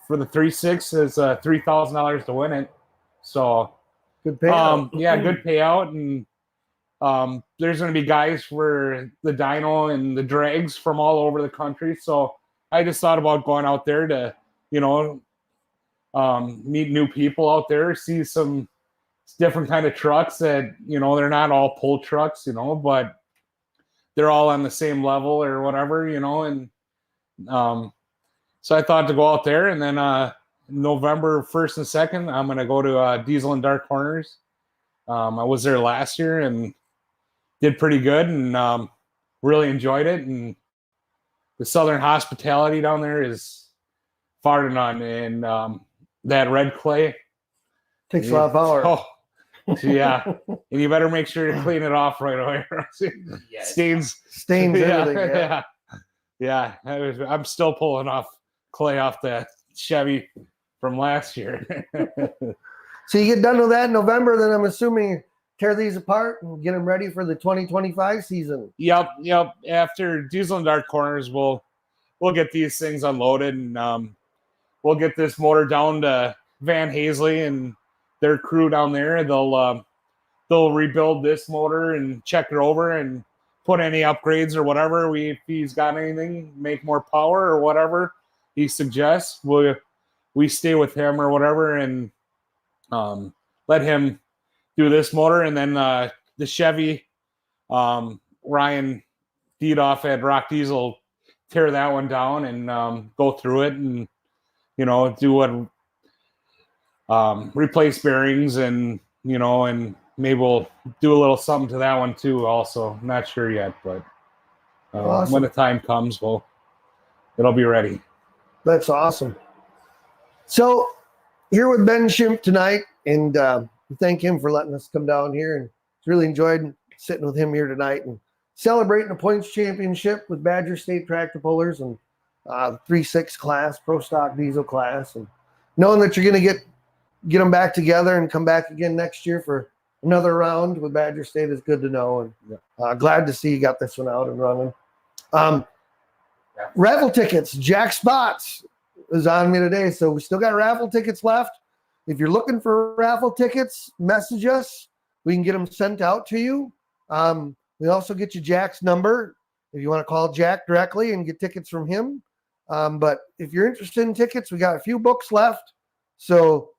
for the 3.6, it's $3,000 to win it. So good payout. Good payout. And there's going to be guys for the dyno and the drags from all over the country. So I just thought about going out there to, meet new people out there, see some different kind of trucks that, they're not all pull trucks, but they're all on the same level or whatever, and so I thought to go out there. And then November 1st and 2nd, I'm going to go to Diesel and Dark Corners. I was there last year and did pretty good, and really enjoyed it. And the Southern hospitality down there is far to none. And that red clay takes a lot of power. Oh, yeah. And you better make sure to clean it off right away. Stains everything. Yeah. I'm still pulling off clay off that Chevy from last year. So you get done with that in November, then I'm assuming tear these apart and get them ready for the 2025 season. Yep. After Diesel and Dark Corners, we'll get these things unloaded, and we'll get this motor down to Van Hazley and their crew down there. They'll rebuild this motor and check it over and put any upgrades or whatever. If he's got anything, make more power or whatever he suggests, we stay with him or whatever, and let him do this motor. And then the Chevy, Ryan Diedoff at Rock Diesel, tear that one down and go through it and do what replace bearings, and and maybe we'll do a little something to that one too also. Not sure yet, but awesome. When the time comes, it'll be ready. That's awesome. So here with Ben Schimpf tonight, and thank him for letting us come down here, and really enjoyed sitting with him here tonight and celebrating the points championship with Badger State Tractor Pullers and 3.6 class, pro stock diesel class, and knowing that you're going to get them back together and come back again next year for another round with Badger State is good to know. And glad to see you got this one out and running. Raffle tickets, Jack Spots is on me today. So we still got raffle tickets left. If you're looking for raffle tickets, message us. We can get them sent out to you. We also get you Jack's number if you want to call Jack directly and get tickets from him. But if you're interested in tickets, we got a few books left. So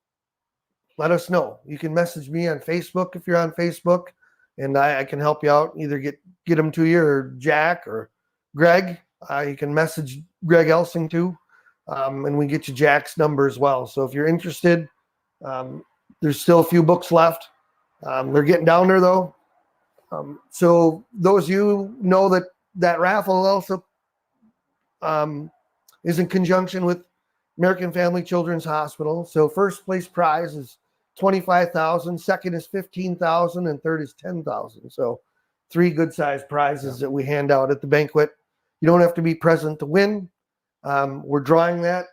let us know. You can message me on Facebook if you're on Facebook, and I can help you out. Either get them to you, or Jack or Greg. You can message Greg Elsing too, and we get you Jack's number as well. So if you're interested, There's still a few books left. They're getting down there though. So those you know that raffle also is in conjunction with American Family Children's Hospital. So first place prize is $25,000, second is $15,000, and third is $10,000. So 3 good sized prizes that we hand out at the banquet. You don't have to be present to win. We're drawing that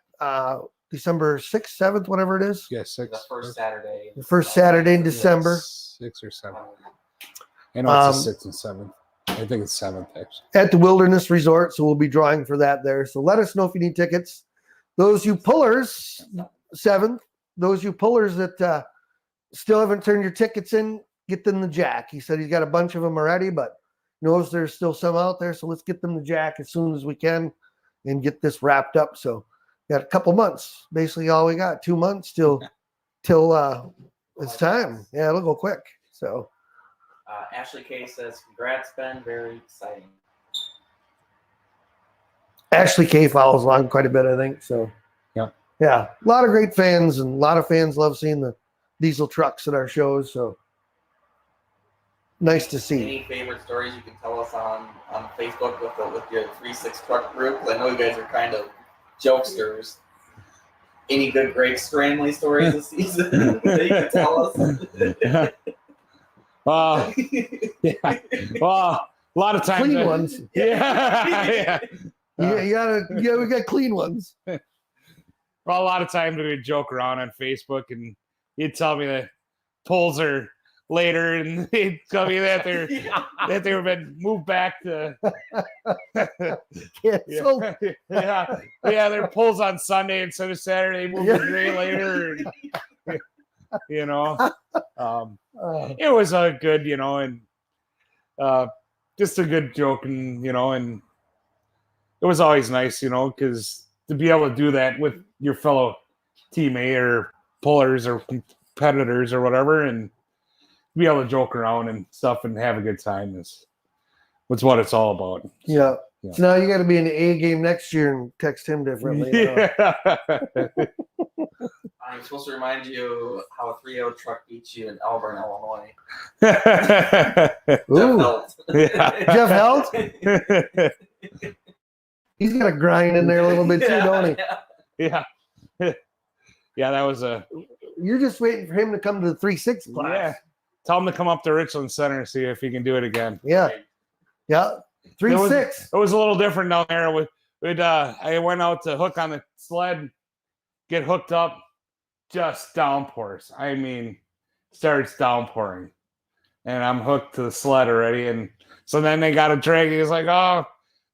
December 6th, 7th, whatever it is. Yeah, 6. The first Saturday. The first Saturday in December. 6 or 7. I know it's the 6th and 7th. I think it's 7th actually. At the Wilderness Resort, so we'll be drawing for that there. So let us know if you need tickets. Those you pullers, 7th, those you pullers that still haven't turned your tickets in, get them to Jack. He said he's got a bunch of them already, but knows there's still some out there. So let's get them to Jack as soon as we can and get this wrapped up. So got a couple months, basically all we got, 2 months till it's time. Yeah, it'll go quick. So Ashley K says, congrats, Ben. Very exciting. Ashley K follows along quite a bit, I think. So yeah, a lot of great fans, and a lot of fans love seeing the diesel trucks at our shows. So nice to see. Any favorite stories you can tell us on Facebook with your 3-6 truck group? I know you guys are kind of jokesters. Any good Greg Stranley stories this season that you can tell us? Yeah. Well, a lot of times. Clean ones. Yeah. Yeah, we got clean ones. Well, a lot of times we would joke around on Facebook, and he'd tell me that polls are later, and he'd tell me that they've been moved back to. Canceled. Yeah, their polls on Sunday instead of Saturday. Moved to day later. And, it was a good, and just a good joke, and and it was always nice, because to be able to do that with your fellow teammate or pullers or competitors or whatever, and be able to joke around and stuff and have a good time is what it's all about. Yeah. So now you got to be in the A game next year and text him differently. Yeah. I'm supposed to remind you how a 3-0 truck beat you in Elburn, Illinois. Jeff Held? He's got a grind in there a little bit too, don't he? Yeah. Yeah, that was You're just waiting for him to come to the 3-6 class. Yeah. Tell him to come up to Richland Center and see if he can do it again. Yeah. Yeah. 3-6. It was a little different down there. I went out to hook on the sled, get hooked up, just downpours. I mean, starts downpouring. And I'm hooked to the sled already. And so then they got a drag. He was like, oh,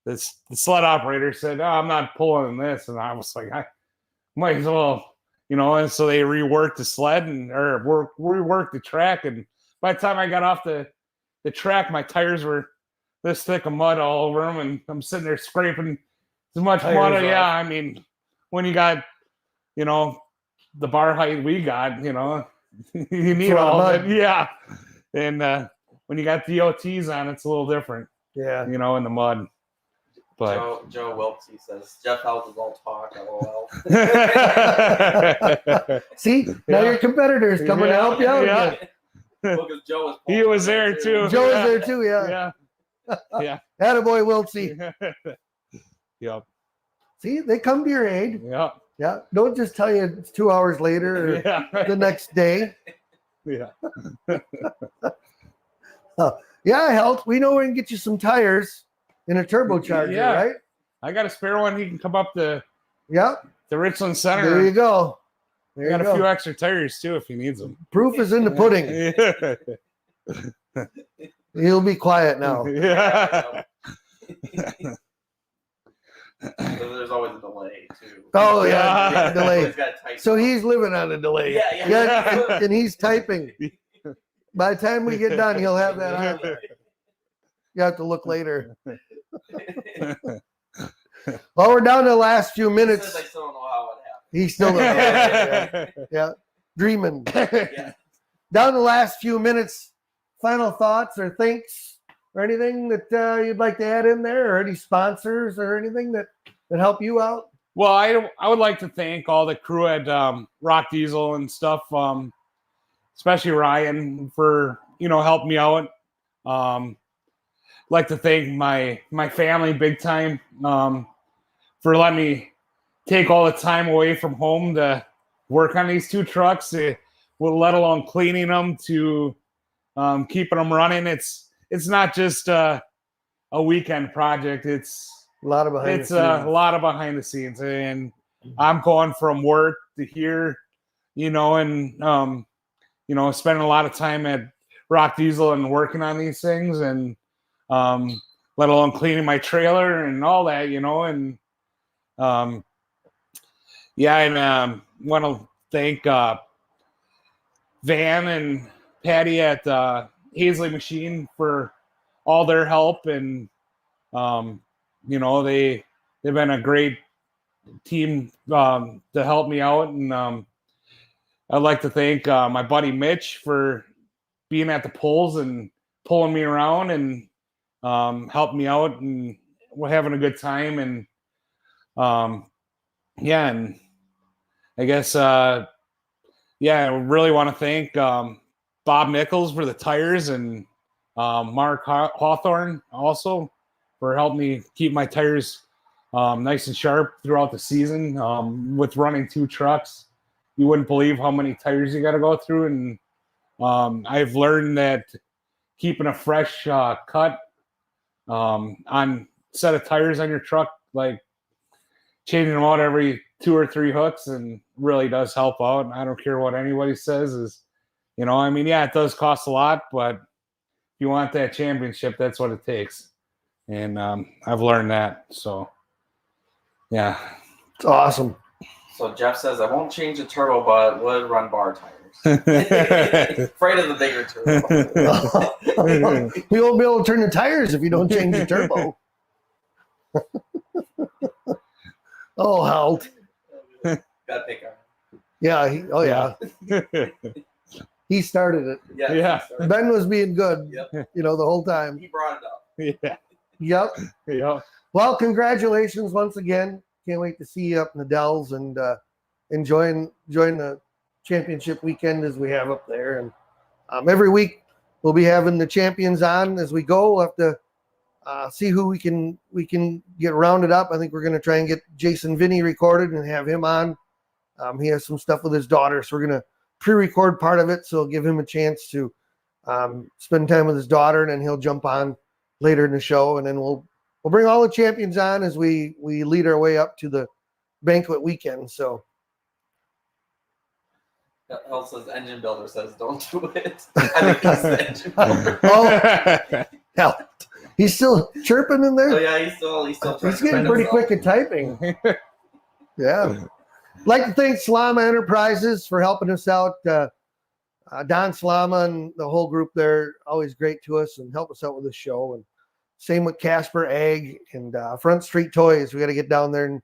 the sled operator said, oh, I'm not pulling this. And I was like, I might as well, and so they reworked the sled or reworked the track. And by the time I got off the track, my tires were this thick of mud all over them. And I'm sitting there scraping as much mud. Yeah, I mean, when you got, the bar height we got, you need all of it. Yeah. And when you got DOTs on, it's a little different. Yeah. In the mud. But Joe Wilkes says Jeff Held is all talk. LOL. See, now your competitor's coming to help you out. Yeah. Well, Joe was there too. Joe was there too. Yeah. Yeah. Attaboy, Wiltsey. Yep. See, they come to your aid. Yep. Yeah. Don't just tell you it's 2 hours later or the next day. Yeah. Yeah, Helt. We know we can get you some tires. In a turbocharger, right? I got a spare one. He can come up to the Richland Center. There you go. I got a few extra tires too if he needs them. Proof is in the pudding. He'll be quiet now. Yeah. There's always a delay too. Oh yeah, delay. He's so he's living on a delay. Yeah. And he's typing. By the time we get done, he'll have that on. You have to look later. Well, we're down to the last few minutes. I still don't know how it happened. He still doesn't know. Yeah. Dreaming. Down to the last few minutes. Final thoughts or thanks or anything that you'd like to add in there, or any sponsors or anything that help you out? Well, I would like to thank all the crew at Rock Diesel and stuff. especially Ryan for, helping me out. Like to thank my family big time for letting me take all the time away from home to work on these 2 trucks, let alone cleaning them to keeping them running. It's not just a weekend project. It's A lot of behind the a scenes. lot of behind the scenes, and I'm going from work to here, and spending a lot of time at Rock Diesel and working on these things, and let alone cleaning my trailer and all that, and and want to thank Van and Patty at Hazley Machine for all their help, and they've been a great team to help me out, and I'd like to thank my buddy Mitch for being at the polls and pulling me around and helping me out, and we're having a good time, and and I guess I really want to thank Bob Nichols for the tires, and Mark Hawthorne also for helping me keep my tires nice and sharp throughout the season. With running 2 trucks, you wouldn't believe how many tires you got to go through, and I've learned that keeping a fresh cut on set of tires on your truck, like changing them out every 2 or 3 hooks, and really does help out. I don't care what anybody says it does cost a lot, but if you want that championship, that's what it takes. And I've learned that. So, yeah. It's awesome. So Jeff says, I won't change the turbo, but would run bar tires. Afraid of the bigger turbo. We won't be able to turn the tires if you don't change the turbo. Oh, Halt. Gotta pick on. Yeah. Yeah. He started it. Yeah. Ben was being good, Yep. the whole time. He brought it up. Yeah. Yep. Yeah. Well, congratulations once again. Can't wait to see you up in the Dells and enjoying the championship weekend as we have up there. And every week we'll be having the champions on as we go. We'll have to see who we can get rounded up. I think we're going to try and get Jason Vinny recorded and have him on. He has some stuff with his daughter, so we're going to pre-record part of it, so it'll give him a chance to spend time with his daughter, and then he'll jump on later in the show, and then we'll bring all the champions on as we lead our way up to the banquet weekend. So Hell says engine builder says don't do it. I think he's the engine builder. Oh, hell, he's still chirping in there. Oh yeah, he's still He's trying to getting defend pretty himself. quick at typing. Yeah. Like to thank Slama Enterprises for helping us out. Don Slama and the whole group there, always great to us and help us out with the show. And same with Casper Ag and Front Street Toys. We got to get down there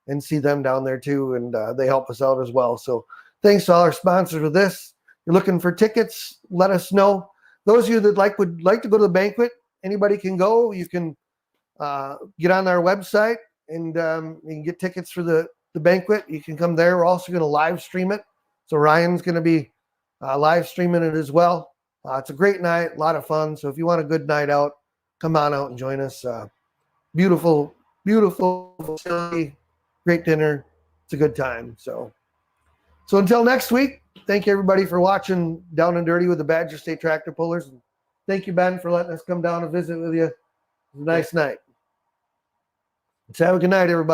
and see them down there too. And they help us out as well. So thanks to all our sponsors with this. You're looking for tickets, let us know. Those of you that would like to go to the banquet, anybody can go. You can get on our website and you can get tickets for the banquet. You can come there. We're also going to live stream it. So Ryan's going to be live streaming it as well. It's a great night, a lot of fun. So if you want a good night out, come on out and join us. Beautiful, beautiful facility, great dinner. It's a good time. So until next week, thank you everybody for watching Down and Dirty with the Badger State Tractor Pullers. And thank you, Ben, for letting us come down and visit with you. It was a nice night. Let's have a good night, everybody.